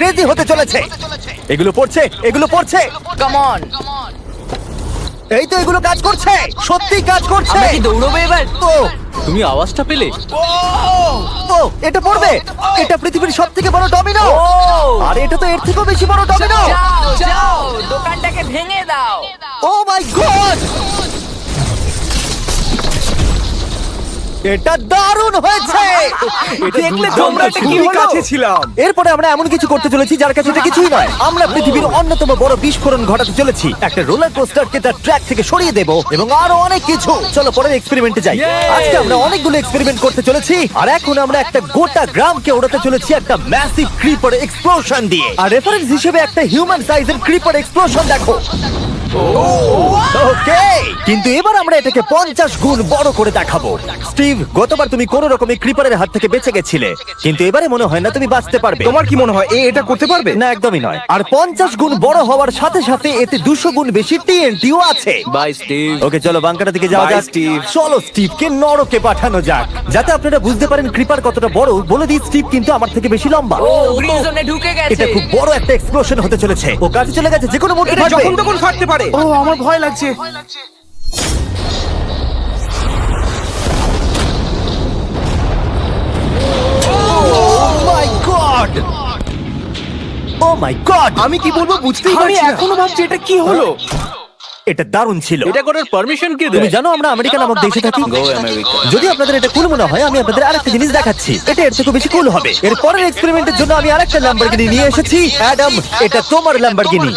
Crazy হতে চলেছে। এগুলো পড়ছে, এগুলো পড়ছে। Come on. এই তো এগুলো কাজ করছে, সত্যি কাজ করছে। আমরা কি দৌড়বো এবার? তো তুমি আওয়াজটা পেলে? ও এটা পড়বে। এটা পৃথিবীর সবথেকে বড় ডমিনো। আর এটা তো এর থেকেও বেশি বড় ডমিনো। যাও যাও, দোকানটাকে ভেঙে দাও। ও মাই গড, এটা দারুণ হয়েছে। দেখলে তোমরা এটা কি হলো? কাছে ছিলাম। এরপরে আমরা এমন কিছু করতে চলেছি যার কাছে এটা কিছুই নয়। আমরা পৃথিবীর অন্যতম বড় বিস্ফোরণ ঘটাতে চলেছি। একটা রোলার কোস্টারকে তার ট্র্যাক থেকে সরিয়ে দেব এবং আরো অনেক কিছু। চলো পরের এক্সপেরিমেন্টে যাই। আজকে আমরা অনেকগুলো এক্সপেরিমেন্ট করতে চলেছি, আর এখন আমরা একটা গোটা গ্রামকে ওড়াতে চলেছি একটা ম্যাসিভ ক্রিপার এক্সপ্লোশন দিয়ে। আর রেফারেন্স হিসেবে একটা হিউম্যান সাইজের ক্রিপার এক্সপ্লোশন দেখো। ওকে, কিন্তু এবার আমরা এটাকে 50 গুণ বড় করে দেখাবো। স্টিভ, গতবার তুমি কোন রকমে ক্রিপারের হাত থেকে বেঁচে গেছিলে, কিন্তু এবারে মনে হয় না তুমি বাঁচতে পারবে। তোমার কি মনে হয় এটা করতে পারবে? না, একদমই নয়। আর 50 গুণ বড় হওয়ার সাথে সাথে এতে 200 গুণ বেশি টিএনটিও আছে। Bye Steve. ওকে, চলো বাংকারের দিকে যাওয়া Bye, যাক। Steve. চলো স্টিভকে নরকে পাঠানো যাক। যাতে আপনারা বুঝতে পারেন ক্রিপার কতটা বড়, বলে দিই স্টিভ কিন্তু আমার থেকে বেশি লম্বা। ও গ্রিন জোনে ঢুকে গেছে। এটা খুব বড় একটা এক্সপ্লোশন হতে চলেছে। ও কাছে চলে গেছে, যে কোনো মুহূর্তে এটা ফাটবে। যখন তখন ফাটতে পারে। ও আমার ভয় লাগছে। মাই গড, ও মাই গড, আমি কি বলবো বুঝতেই পারছি না। আমি এখনো ভাবছি এটা কি হলো। এটা দারুণ ছিল। এটা করার পারমিশন কে তুমি দেয়? জানো আমরা আমেরিকা নামক দেশে থাকি। Go America. যদি আপনাদের এটা কুল মনে হয়, আমি আপনাদের আরেকটা জিনিস দেখাচ্ছি। এটা এর থেকে বেশি কুল হবে। এর পরের এক্সপেরিমেন্টের জন্য আমি আরেকটা ল্যাম্বরগিনি নিয়ে এসেছি। অ্যাডাম, এটা তোমার ল্যাম্বরগিনি।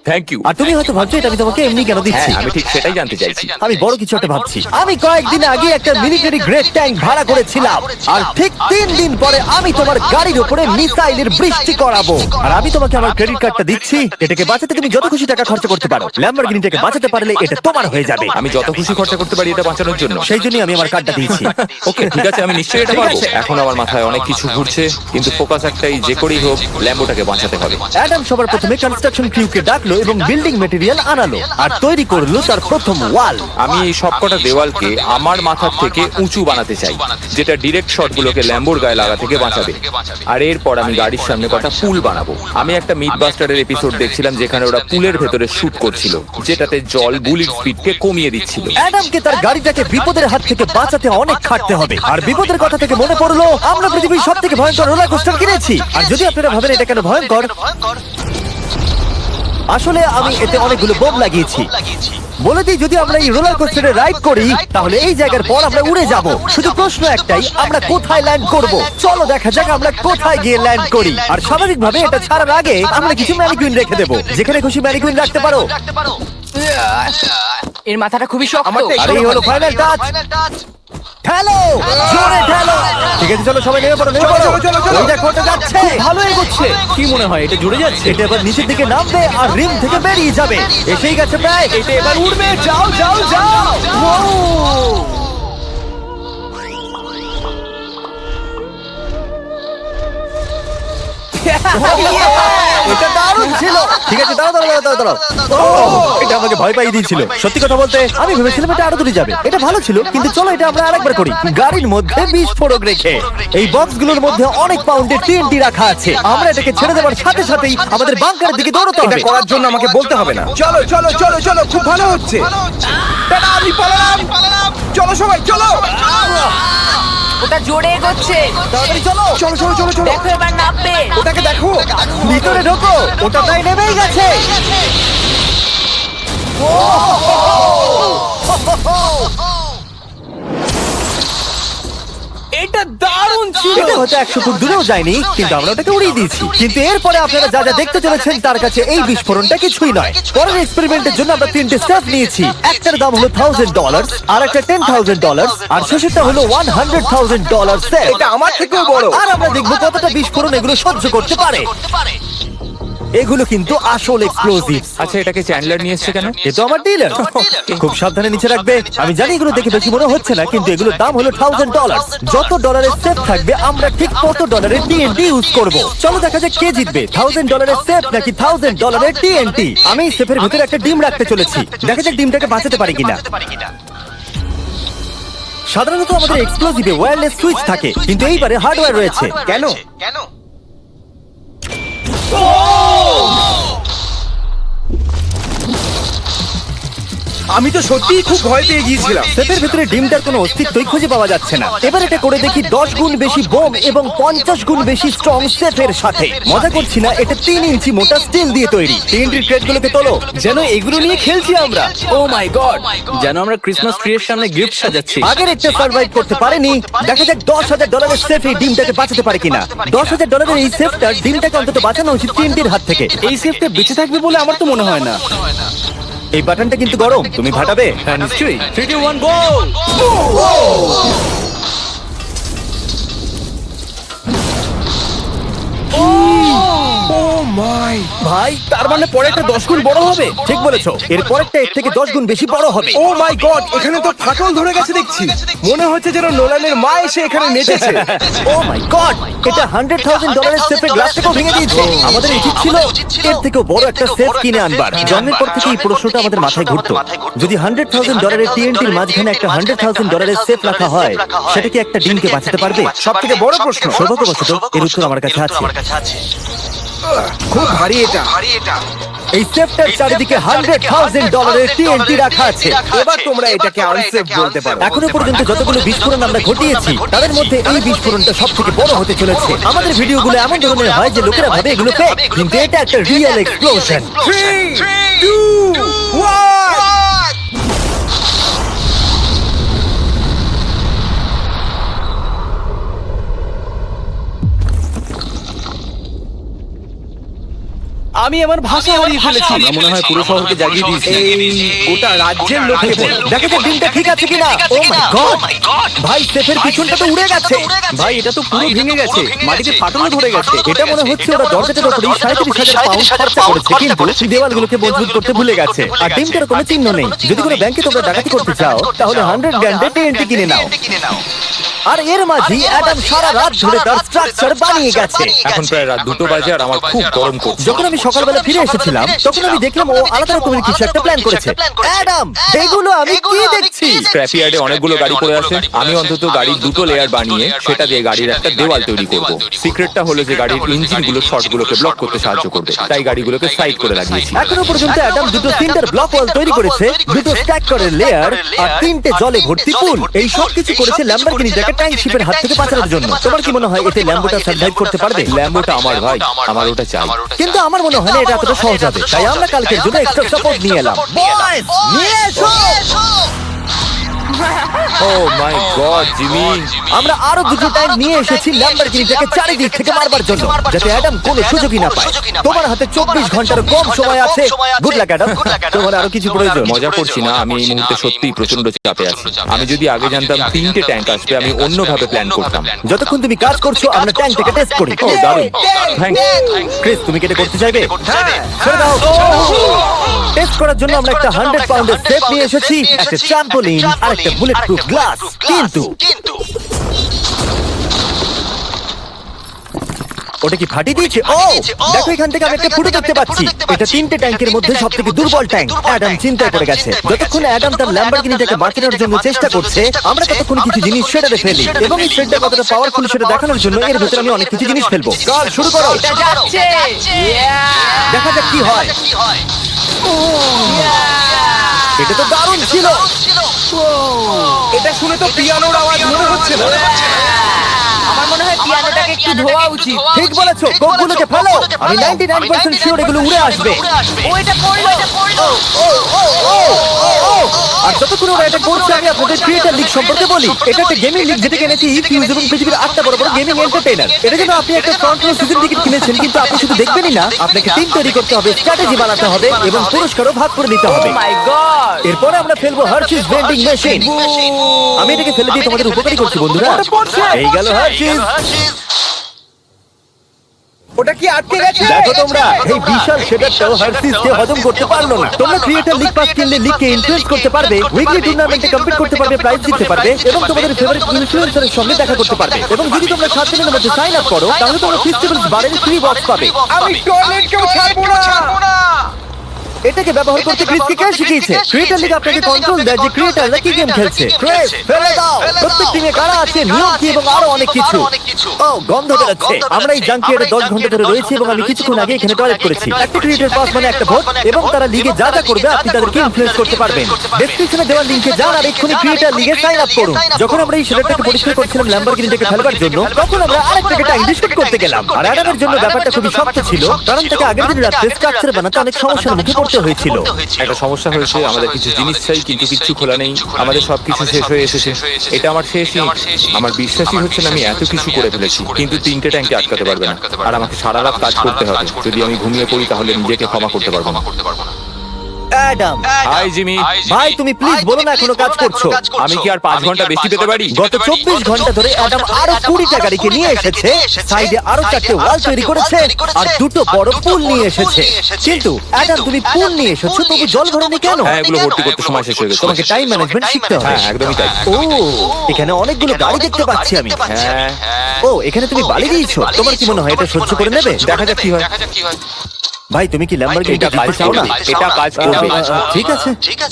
Thank you. আর তুমি হয়তো ভাবছো এটা আমি তোমাকে এমনি কেন দিচ্ছি। আমি ঠিক সেটাই জানতে চাইছি। আমি বড় কিছু একটা ভাবছি। আমি কয়েকদিন আগে একটা মিলিটারি গ্রেড ট্যাঙ্ক ভাড়া করেছিলাম, আর ঠিক 3 দিন পরে আমি তোমার গাড়ির উপরে মিসাইলের বৃষ্টি করাবো। আর আমি তোমাকে আমার ক্রেডিট কার্ডটা দিচ্ছি। এটাকে বাঁচাতে তুমি যত খুশি টাকা খরচা করতে পারো। ল্যাম্বরগিনিটাকে বাঁচাতে পারলে এটা তোমার হয়ে যাবে। আমি যত খুশি খরচা করতে পারি এটা বাঁচানোর জন্য। সেই জন্যই আমি আমার কার্ডটা দিয়েছি। ওকে ঠিক আছে, আমি নিশ্চয়ই এটা ঠিক পারবো। আছে। এখন আমার মাথায় অনেক কিছু ঘুরছে, কিন্তু ফোকাস একটাই, যে করেই হোক ল্যাম্বোটাকে বাঁচাতে হবে। অ্যাডাম সবার প্রথমে কনস্ট্রাকশন ক্রিউকে ডাকলো এবং বিল্ডিং মেটেরিয়াল আনালো আর তৈরি করলো তার প্রথম ওয়াল। আমি এই সবকটা দেওয়ালকে আমার মাথার থেকে উঁচু বানাতে চাই, যেটা ডিরেক্ট শটগুলোকে ল্যাম্বোর গায়ে লাগা থেকে বাঁচাবে। আর এরপর আমি গাড়ির সামনে কটা পুল বানাবো। আমি একটা মিথবাস্টারের এপিসোড দেখছিলাম যেখানে ওরা পুলের ভেতরে শুট করছিল, যেটাতে জল বুলির স্পিডকে কমিয়ে দিচ্ছিল। অ্যাডামকে তার গাড়িটাকে বিপদের হাত থেকে বাঁচাতে অনেক খাটতে হবে। আর বিপদের কথা থেকে মনে পড়লো আমরা পৃথিবীর সবথেকে ভয়ঙ্কর রোলার কোস্টার কিনেছি। আর যদি আপনারা ভাবেন এটা কেন ভয়ঙ্কর, আসলে আমি এতে অনেকগুলো বোম লাগিয়েছি। বলে দিই, যদি আমরা এই রোলার কোস্টারে রাইড করি তাহলে এই জায়গার পর আমরা উড়ে যাব। শুধু প্রশ্ন একটাই, আমরা কোথায় ল্যান্ড করব? চলো দেখা যাক আমরা কোথায় গিয়ে ল্যান্ড করি। আর স্বাভাবিকভাবে এটা ছাড়ার আগে আমরা কিছু ম্যানিকুইন রেখে দেবো। যেখানে খুশি ম্যানিকুইন রাখতে পারো। এর মাথাটা খুবই শক্ত। আর এই হলো ফাইনাল টাচ। ঠেলো, জোরে ঠেলো। ঠিক আছে, চলো সবাই নেমে পড়ো, নেমে পড়ো। ওই দেখো, ওটা যাচ্ছে, ভালো এগোচ্ছে। কি মনে হয় এটা জুড়ে যাচ্ছে? এটা এবার নিচের দিকে নামবে আর রিম থেকে বেরিয়ে যাবে। এসেই গেছে প্রায়। এটা এবার উড়বে। যাও যাও যাও। এটা দারুণ ছিল। ঠিক আছে, দাঁড়াও দাঁড়াও দাঁড়াও দাঁড়াও। এটা আমাকে ভয় পাইয়ে দিয়েছিল। সত্যি কথা বলতে আমি ভেবেছিলাম এটা আরো দূরে যাবে। এটা ভালো ছিল, কিন্তু চলো এটা আমরা আরেকবার করি। গাড়ির মধ্যে বিস্ফোরক রেখে এই বক্সগুলোর মধ্যে অনেক পাউন্ডের টিএনটি রাখা আছে। আমরা এটাকে ছেড়ে দেওয়ার সাথে সাথেই আমাদের বাংকারের দিকে দৌড়তে হবে। এটা করার জন্য আমাকে বলতে হবে না। চলো চলো চলো চলো, খুব ভালো হচ্ছে। টাটা, আমি পালালাম। চলো সবাই চলো। ওটা জোরে এগোচ্ছে। তাড়াতাড়ি চলো। চলো চলো চলো চলো। দেখো এবার নামবে। ওটাকে দেখো। ভিতরে ঢোকো, ওটা তাই নেমেই গেছে। এটা দারুণ ছিল। এটা হয়তো 100 ফুট দূরেও যায়নি, কিন্তু আমরা ওটাকে উড়িয়ে দিয়েছি। কিন্তু এরপরে আপনারা যা যা দেখতে চলেছেন তার কাছে এই বিস্ফোরণটা কিছুই নয়। পরের এক্সপেরিমেন্টের জন্য আমরা 3টে স্টেপ নিয়েছি। একটার দাম হলো $1000, আর একটা $10,000, আর শেষেরটা হলো $100,000 সেট। এটা আমার থেকেও বড়। আর আমরা দেখবো কতটা বিস্ফোরণ এগুলো সহ্য করতে পারে। এগুলো কিন্তু আসল এক্সপ্লোসিভ। আচ্ছা, এটাকে চ্যান্ডলার নিয়ে এসছে কেন? এ তো আমার ডিলার। খুব সাবধানে নিচে রাখবে। আমি জানি এগুলো দেখে বেশি মনে হচ্ছে না, কিন্তু এগুলোর দাম হলো $1000। যত ডলারের সেফ থাকবে আমরা ঠিক তত ডলারের টিএনটি ইউজ করব। চলো দেখা যাক কে জিতবে, $1000 সেফ নাকি $1000 টিএনটি। আমি সেফের ভিতরে একটা ডিম রাখতে চলেছি। দেখা যাক ডিমটাকে বাঁচাতে পারি কিনা। সাধারণত আমাদের এক্সপ্লোসিভে ওয়্যারলেস সুইচ থাকে, কিন্তু এইবারে হার্ডওয়্যার রয়েছে। কেন? আমি তো সত্যিই খুব ভয় পেয়ে গিয়েছিলাম। সেফের ভিতরে ডিমটার কোনো অস্তিত্বই খুঁজে পাওয়া যাচ্ছে না। এবার এটা করে দেখি 10 গুণ বেশি বোম এবং 50 গুণ বেশি স্ট্রং সেফের সাথে। মজা করছি না, এটা 3 ইঞ্চি মোটা স্টিল দিয়ে তৈরি। TNT ক্রেটগুলোকে তোলো, যেন এগুলো নিয়ে খেলছি আমরা। ও মাই গড, যেন আমরা ক্রিসমাস ট্রি এর সামনে গিফট সাজাচ্ছি। আগের একটা সার্ভাইভ করতে পারেনি। দেখা যাক $10,000 সেফ এই ডিমটাকে বাঁচাতে পারে কিনা। $10,000 এই সেফটার ডিমটাকে অন্তত বাঁচানো উচিত TNTর হাত থেকে। এই সেফটা বেঁচে থাকবে বলে আমার তো মনে হয় না। এই বাটনটা কিন্তু গরম, তুমি ফাটাবে? হ্যাঁ নিশ্চয়ই। 3 2 1 গো! ও মাই! ভাই, তার মানে পরে একটা 10 গুণ বড় হবে। ঠিক বলেছো। এর পরেরটা এর থেকে 10 গুণ বেশি বড় হবে। ও মাই গড, এখানে তো ফাটল ধরে গেছে দেখছি। মনে হচ্ছে যেন নোলানের মা এসে এখানে নেচেছে। ও মাই গড, এটা $100,000 সেফের গ্লাসটাকেও ভেঙে দিয়েছে। আমাদের উচিত ছিল এর থেকেও বড় একটা সেফ কিনে আনবার। জন্মের পর থেকে এই প্রশ্নটা আমাদের মাথায় ঘুরতো, যদি $100,000 TNTর মাঝখানে একটা $100,000 সেফ রাখা হয়, সেটা কি একটা ডিমকে বাঁচাতে পারবে? সব থেকে বড় প্রশ্ন। সৌভাগ্যবশত এর উত্তর আমার কাছে আছে। খুব ভারী এটা। এই সেফটার চারিদিকে $100,000 TNT রাখা আছে। এবার তোমরা এটাকে আনসেফ বলতে পারো। এখনো পর্যন্ত যতগুলো বিস্ফোরণ আমরা ঘটিয়েছি তাদের মধ্যে এই বিস্ফোরণটা সব থেকে বড় হতে চলেছে। আমাদের ভিডিওগুলো এমন ধরনের হয় যে লোকেরা ভাবে এগুলো ফেক, কিন্তু এটা একটা রিয়েল এক্সপ্লোশন। 3 2 1 আমি আমার ভাষা হারিয়ে ফেলেছি। আমরা মনে হয় পুরো শহরকে জাগিয়ে দিয়েছি। এই গোটা রাজ্যের লোককে বলো। দেখা যাক ডিমটা ঠিক আছে কিনা। ও মাই গড, ভাই সেফের পিছনটা তো উড়ে গেছে। ভাই এটা তো পুরো ভেঙে গেছে, মাটিতে ফাটলও ধরে গেছে। এটা মনে হচ্ছে ওরা দরজাটার উপরে 37,000 পাউন্ড খরচা করেছে, কিন্তু দেওয়ালগুলোকে মজবুত করতে ভুলে গেছে। আর ডিমটার কোনো চিহ্ন নেই। যদি কোনো ব্যাংকে তোমরা ডাকাতি করতে চাও তাহলে 100 গ্র্যান্ডে TNT কিনে নাও। আর এর মাঝে অ্যাডাম সারা রাত ধরে তার স্ট্রাকচার বানিয়ে গেছে। এখন প্রায় রাত 2টো বাজে আর আমার খুব গরম করছে। যখন আমি সকালবেলা ফিরে এসেছিলাম তখন আমি দেখলাম ও আলাদা রকমের কিছু একটা প্ল্যান করেছে। অ্যাডাম, এগুলো আমি কি দেখছি? স্ক্র্যাপ ইয়ার্ডে অনেকগুলো গাড়ি পড়ে আছে। আমি অন্তত গাড়ির 2টো লেয়ার বানিয়ে সেটা দিয়ে গাড়ির একটা দেওয়াল তৈরি করব। সিক্রেটটা হলো যে গাড়ির ইঞ্জিনগুলো শর্টগুলোকে ব্লক করতে সাহায্য করবে, তাই গাড়িগুলোকে সাইড করে লাগিয়েছি। এখনো পর্যন্ত অ্যাডাম 2টো সিন্টার ব্লক ওয়াল তৈরি করেছে, 2টো স্ট্যাক করে লেয়ার আর 3টে জলে ভর্তি পুল। এই সব কিছু করেছে ল্যাম্বরগিনিটাকে ট্যাঙ্ক শিপের হাত থেকে বাঁচানোর জন্য। তোমার কি মনে হয় এতে ল্যাম্বোটা সার্ভাইভ করতে পারবে? ল্যাম্বোটা আমার ভাই, আমার ওটা চাই। কিন্তু আমার মনে হয় না এটা এতটা সহজ হবে, তাই আমরা কালকের জন্য এক্সট্রা সাপোর্ট নিয়ে এলাম। বয়েজ, নিয়ে এসো। ও মাই গড জিমি, আমরা আরো 2টো ট্যাঙ্ক নিয়ে এসেছি ল্যাম্বরগিনিটাকে চারিদিক থেকে মারবার জন্য, যাতে অ্যাডাম কোনো সুযোগই না পায়। তোমার হাতে 24 ঘন্টার কম সময় আছে। Good luck Adam. তোমার আরো কিছু প্রয়োজন? মজা করছি না, আমি এই মুহূর্তে সত্যিই প্রচন্ড চাপে আছি। আমি যদি আগে জানতাম 3টে ট্যাঙ্ক আসবে, আমি অন্যভাবে প্ল্যান করতাম। যতক্ষণ তুমি কাজ করছো আমরা ট্যাঙ্কটাকে টেস্ট করি। ও দারুণ, থ্যাঙ্কস। ক্রিস, তুমি কি এটা করতে চাইবে? ছেড়ে দাও। টেস্ট করার জন্য আমরা একটা 100 পাউন্ডের সেফ নিয়ে এসেছি, একটা ট্রাম্পোলিন আর একটা বুলেট প্রুফ গ্লাস। কিন্তু ওটা কি ফাটিয়ে দিয়েছে? ও দেখো, এখান থেকে আমি একটা ফুটো দেখতে পাচ্ছি। এটা 3টে ট্যাঙ্কের মধ্যে সবথেকে দুর্বল ট্যাঙ্ক। অ্যাডাম চিন্তায় পড়ে গেছে। যতক্ষণ অ্যাডাম তার ল্যাম্বরগিনিটাকে বাঁচানোর জন্য চেষ্টা করছে, আমরা ততক্ষণ কিছু জিনিস শেডে ফেলি, এবং এই শেডটা কতটা পাওয়ারফুল সেটা দেখানোর জন্য এর ভিতরে আমি অনেক কিছু জিনিস ফেলবো। চল শুরু করো। এটা যাচ্ছে। দেখা যাক কি হয়। এটা তো দারুণ ছিল। এটা শুনে তো পিয়ানোর আওয়াজ মনে হচ্ছে না। আমার মনে হয় পিয়ানোটাকে একটু ধোয়া উচিত। ঠিক বলেছো, কোকগুলোকে ফেলো। আমি 99% শিওর এগুলো উড়ে আসবে। ও এটা পড়লো। আর যতক্ষণ ওরা এটা করছে আমি আপনাদের ক্রিয়েটর লিগ সম্পর্কে বলি। এটা একটা গেমিং লিগ যেটা কিনেছি ইফিউজ এবং পৃথিবীর 8টা বড় বড় গেমিং এন্টারটেইনার। এটা জন্য আপনি একটা ফ্রন্ট রো সিজন টিকিট কিনেছেন, কিন্তু আপনি শুধু দেখবেনই না, আপনাকে টিম তৈরি করতে হবে, স্ট্র্যাটেজি বানাতে হবে এবং পুরস্কারও ভাগ করে নিতে হবে। মাই গড। এরপরে আমরা ফেলবো হার্শিস ভেন্ডিং মেশিন। আমি এটাকে ফেলে দিয়ে তোমাদের উপকারী করছি বন্ধুরা। এই গেল হার্শিস। ওটা কি আটকে গেছে? দেখো তোমরা, এই বিশাল শেডারটাও হার্সিসকে হজম করতে পারলো না। তোমরা ক্রিয়েটর লিগ পাস কিনলে লিগকে ইনফ্লুয়েন্স করতে পারবে, উইকলি টুর্নামেন্টে কম্পিট করতে পারবে, প্রাইজ জিততে পারবে এবং তোমাদের ফেভারিট ইনফ্লুয়েন্সারের সঙ্গে দেখা করতে পারবে। এবং যদি তোমরা 7 দিনের মধ্যে সাইন আপ করো তাহলে তোমরা ফেস্টিভ্যালস বারের ফ্রি বক্স পাবে। আমি টয়লেটকেও ছাড়বো না। এটাকে ব্যবহার করতে ক্রিসকে কে শিখিয়েছে? ক্রিয়েটার লিগ আপনাকে কন্ট্রোল দেয় যে ক্রিয়েটাররা কি গেম খেলছে। ক্রিস, ফেলে দাও। প্রত্যেক টিমে কারা আছে, নিয়ম কি এবং আরো অনেক কিছু। ও, গন্ধ বেরোচ্ছে। আমরা এই জাঙ্কিয়ার্ডে 10 ঘন্টা ধরে রয়েছি এবং আমি কিছুক্ষণ আগে এখানে টয়লেট করেছি। একটা ক্রিয়েটার পাস মানে একটা ভোট, এবং তারা লিগে যা যা করবে আপনি তাদেরকে ইনফ্লুয়েন্স করতে পারবেন। ডেসক্রিপশনে দেওয়া লিংকে যান আর এক্ষুনি ক্রিয়েটার লিগে সাইন আপ করুন। যখন আমরা এই শেডটাকে পরিষ্কার করছিলাম ল্যাম্বরগিনিটাকে ফেলবার জন্য, তখন আমরা আরেকটাকে টাইম ডিসকাস করতে গেলাম। আর অ্যাডামের জন্য ব্যাপারটা খুবই শক্ত ছিল, কারণ তাকে আগের দিন রাতে স্ট্রাকচার বানাতে অনেক সমস্যার মুখে পড়তে হয়েছিল। একটা সমস্যা হয়েছে, আমাদের কিছু জিনিস চাই কিন্তু কিচ্ছু খোলা নেই। আমাদের সবকিছু শেষ হয়ে এসেছে। এটা আমার শেষ ইট। আমার বিশ্বাসই হচ্ছে না আমি এত কিছু করে ফেলেছি, কিন্তু 3টে ট্যাঙ্কে আটকাতে পারবে না। আর আমাকে সারা রাত কাজ করতে হবে। যদি আমি ঘুমিয়ে পড়ি তাহলে নিজেকে ক্ষমা করতে পারবো না। Adam, hi Jimmy. ভাই তুমি প্লিজ বলো না এখনো কাজ করছো। আমি কি আর 5 ঘন্টা বেশি পেতে পারি? গত 24 ঘন্টা ধরে অ্যাডাম আরো 20টা গাড়িকে নিয়ে এসেছে, সাইডে আরো 4টে ওয়াল তৈরি করেছে, আর 2টো বড় পুল নিয়ে এসেছে। কিন্তু অ্যাডাম তুমি পুল নিয়ে এসেছো, তবু জল ভরেনি কেন? হ্যাঁ, এগুলো ভর্তি করতে সময় শেষ হয়ে গেছে। তোমাকে টাইম ম্যানেজমেন্ট শিখতে হবে। হ্যাঁ, একদমই তাই। ও, এখানে অনেকগুলো গাড়ি দেখতে পাচ্ছি আমি। হ্যাঁ, ও, এখানে তুমি বালি দিয়েছো। তোমার কি মনে হয় এটা সহ্য করে নেবে? দেখা যাক কি হয়। ভাই তুমি কি ল্যাম্বরগিনিটা এটা কাজ জিততে চাও না? করবে, এটা কাজ করবে। ঠিক আছে,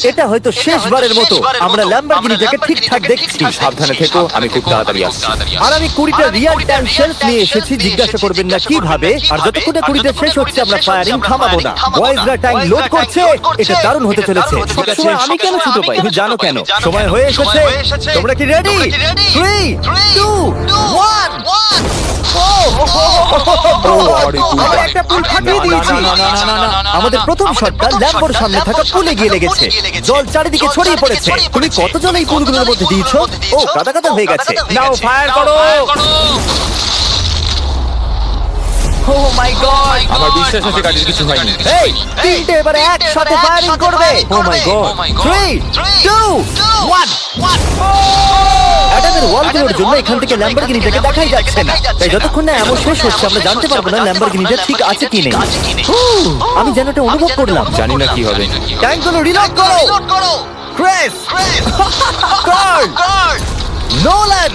এটা হয়তো শেষবারের মতো আমরা ল্যাম্বরগিনিটাকে ঠিকঠাক দেখছি। সাবধানে থেকো, আমি খুব তাড়াতাড়ি আসছি। আর আমি 20টা রিয়েল টাইম শেলফ নিয়ে এসেছি। জিজ্ঞাসা করবেন না কিভাবে। আর যতক্ষণ না 20টা শেষ হচ্ছে আমরা ফায়ারিং থামাবো না। বয়েজরা টাইম লোড করছে, এটা দারুণ হতে চলেছে। সবসময় আমি কেন ছুটো পাই? তুমি জানো কেন? সময় হয়ে এসেছে। তোমরা কি রেডি? 3, 2, 1। আমরা একটা পুল ফাটিয়ে দিয়েছি। আমাদের প্রথম শটটা ল্যাম্বোর সামনে থাকা পুলে গিয়ে লেগেছে। জল চারিদিকে ছড়িয়ে পড়েছে। তুমি কতজন এই পুলগুলোর মধ্যে দিয়েছো? ও, কাদা কাদা হয়ে গেছে। নাও ফায়ার করো। ও মাই গড! আমার বিশ্বাস আছে গাড়ির কিছু হয়নি। এই, তিনটে এবারে একসাথে ফায়ারিং করবে। ও মাই গড। 3, 2, 1। অ্যাডামের ওয়ালগুলোর জন্য এখান থেকে ল্যাম্বরগিনিটাকে দেখাই যাচ্ছে না। তাই যতক্ষণ না এমন শেষ হচ্ছে আমরা জানতে পারবো না ল্যাম্বরগিনিটা ঠিক আছে কি নেই। আমি যেন এটা অনুভব করলাম। জানি না কি হবে। ট্যাঙ্কগুলো রিলোড করো। Cress, Karl, Nolan.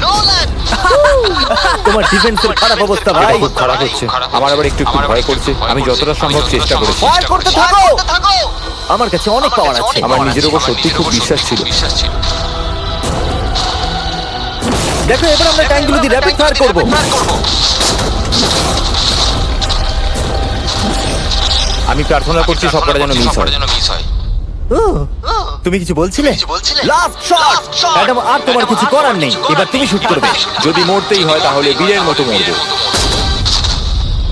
তোমার ডিফেন্সের খারাপ অবস্থা ভাই। খুব খারাপ হচ্ছে। আমার আবার একটু ভয় করছে। আমি যতটা সম্ভব চেষ্টা করেছি। ফায়ার করতে থাকো। আমার কাছে অনেক পাওয়ার আছে। আমার নিজের উপর সত্যি খুব বিশ্বাস ছিল। দেখো, এবার আমরা ট্যাঙ্কগুলো দিয়ে র্যাপিড ফায়ার করব। আমি প্রার্থনা করছি সবকটা যেন মিস হয়। তুমি কিছু বলছিলে? Last shot. অ্যাডাম, আর তোমার কিছু করার নেই। এবার তুমি শুট করবে। যদি মরতেই হয় তাহলে বীরের মতো মরবো।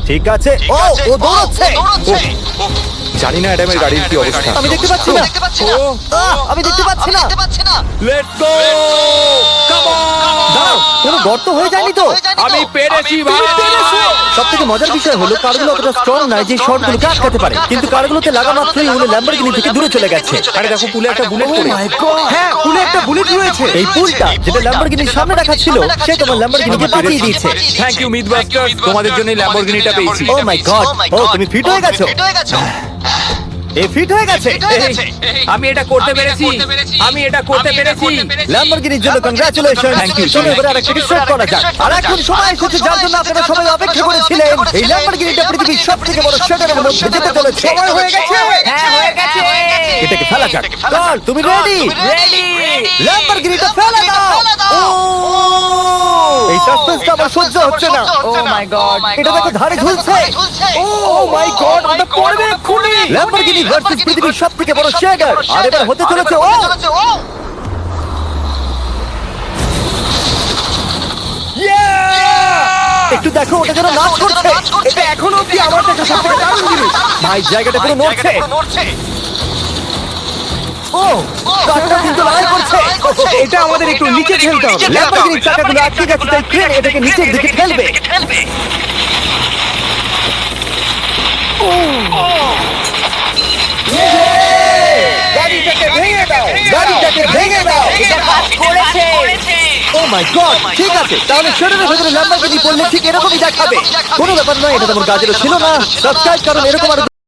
ঠিক আছে। ও, ও দৌড়চ্ছে। জানি না অ্যাডামের গাড়ির কি অবস্থা। আমি দেখতে পাচ্ছি না। আমি দেখতে পাচ্ছি না। Let's go, come on. দাঁড়াও, কোনো গর্ত হয়ে যায়নি তো? আমি পেরেছি ভাই। সবথেকে মজার বিষয় হলো কারগুলো অতটা স্ট্রং নয় যে শটগুলোকে আটকাতে পারে, কিন্তু কারগুলোতে লাগা মাত্রই উনি ল্যাম্বরগিনি থেকে দূরে চলে গেছে। আরে দেখো, পুলে একটা বুলেট পড়ে। হ্যাঁ, পুলে একটা বুলেট রয়েছে। এই পুলটা যেটা ল্যাম্বরগিনির সামনে রাখা ছিল, সে তোমার ল্যাম্বরগিনিকে বাঁচিয়ে দিয়েছে। থ্যাংক ইউ মিথবাস্টার, তোমাদের জন্যই ল্যাম্বরগিনিটা পেয়েছি। ও মাই গড। ও, তুমি ফিট হয়ে গেছো। এই ফিট হয়ে গেছে। আমি এটা করতে পেরেছি। আমি এটা করতে পেরেছি। ল্যাম্বরগিনির জন্য কংগ্রাচুলেশন। Thank you. চলো এবার আরেকটা শট করা যাক। আর এখন সময় এসেছে যার জন্য আপনারা সবাই অপেক্ষা করেছিলেন। এই ল্যাম্বরগিনিটা পৃথিবীর সবথেকে বড় শেডের মধ্যে যেতে চলেছে। সময় হয়ে গেছে। হ্যাঁ, হয়ে গেছে। এটাকে ফেলা যাক। কাল, তুমি রেডি? রেডি! ল্যাম্বরগিনিটা ফেলে দাও। ও, এই সাসপেন্সটা আমার সহ্য হচ্ছে না। ও মাই গড! এটা দেখো ধারে ঝুলছে। ও মাই গড, এটা পড়বে এক্ষুনি। ল্যাম্বরগিনি ভার্সেস পৃথিবীর সবথেকে বড় শেডার। আর এবার হতে চলেছে ও। একটু দেখো, ওটা যেন নাচ করছে। এটা এখনো অব্দি আমার কাছে সবথেকে দারুণ জিনিস। ভাই, জায়গাটা পুরো নড়ছে। ও, কারটা কিন্তু লড়াই করছে। এটা আমাদের একটু নিচে ঠেলতে হবে। ল্যাম্বরগিনির চাকাগুলো আটকে গেছে, তাই ক্রেন এটাকে নিচের দিকে ঠেলবে। গাড়িটাকে ভেঙে দাও। গাড়িটাকে ভেঙে দাও। এটা কাজ করেছে। ও মাই গড, ঠিক আছে। তাহলে শরীরের ভেতরে ল্যাম্বরগিনি পড়লে ঠিক এরকমই দেখাবে। কোনো ব্যাপার নয়, এটা তেমন কাজেরও ছিল না। সাবস্ক্রাইব কারণ এরকম আর